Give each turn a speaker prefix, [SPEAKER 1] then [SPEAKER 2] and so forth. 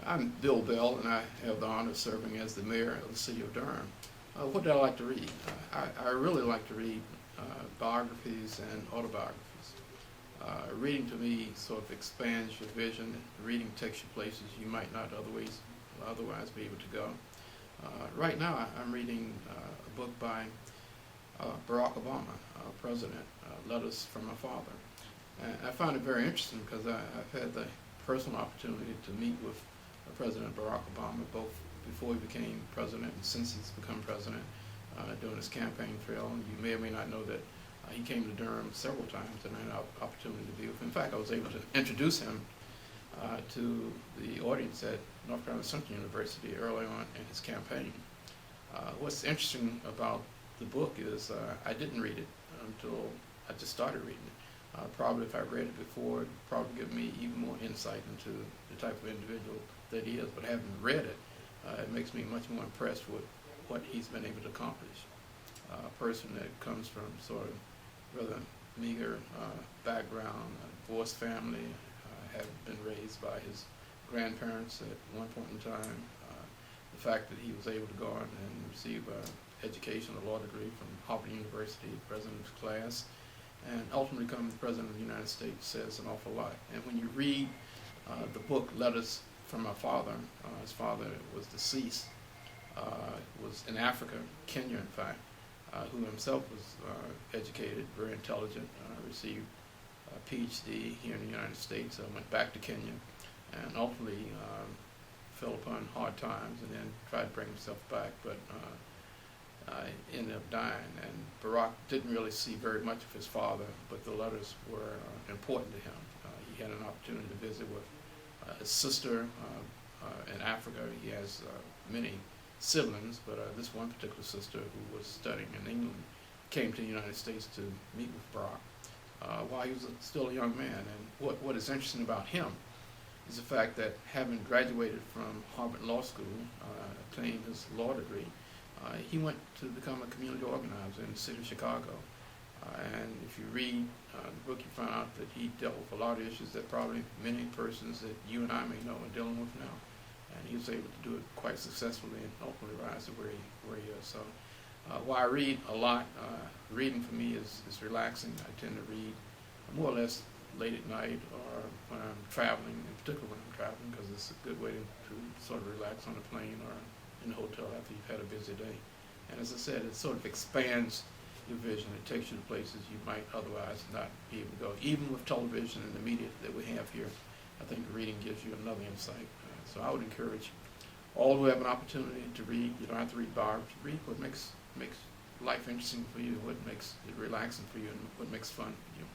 [SPEAKER 1] I'm Bill Bell, and I have the honor of serving as the mayor of the city of Durham. What do I like to read? I really like to read biographies and autobiographies. Reading to me sort of expands your vision. Reading takes you places you might not otherwise be able to go. Right now, I'm reading a book by Barack Obama, President, Letters from My Father. And I find it very interesting because I've had the personal opportunity to meet with President Barack Obama both before he became president and since he's become president during his campaign trail. And you may or may not know that he came to Durham several times, and I had an opportunity to be with him. In fact, I was able to introduce him to the audience at North Carolina Central University early on in his campaign. What's interesting about the book is I didn't read it until I just started reading it. Probably if I read it before, it'd probably give me even more insight into the type of individual that he is. But having read it, it makes me much more impressed with what he's been able to accomplish. A person that comes from sort of rather meager background, a divorced family, had been raised by his grandparents at one point in time. The fact that he was able to go on and receive an education, a law degree from Harvard University, president's class, and ultimately become the President of the United States says an awful lot. And when you read the book Letters from My Father, his father was deceased, was in Africa, Kenya in fact, who himself was educated, very intelligent, received a PhD here in the United States, went back to Kenya, and ultimately fell upon hard times and then tried to bring himself back, but ended up dying. And Barack didn't really see very much of his father, but the letters were important to him. He had an opportunity to visit with his sister in Africa. He has many siblings, but this one particular sister who was studying in England came to the United States to meet with Barack while he was still a young man. And what is interesting about him is the fact that having graduated from Harvard Law School, obtained his law degree, he went to become a community organizer in the city of Chicago. And if you read the book, you find out that he dealt with a lot of issues that probably many persons that you and I may know are dealing with now. And he was able to do it quite successfully and ultimately rise to where he is. So while I read a lot, reading for me is relaxing. I tend to read more or less late at night or when I'm traveling, in particular when I'm traveling, because it's a good way to sort of relax on a plane or in the hotel after you've had a busy day. And as I said, it sort of expands your vision. It takes you to places you might otherwise not be able to go. Even with television and the media that we have here, I think reading gives you another insight. So I would encourage all who have an opportunity to read. You don't have to read biography. Read what makes life interesting for you, what makes it relaxing for you, and what makes fun for you.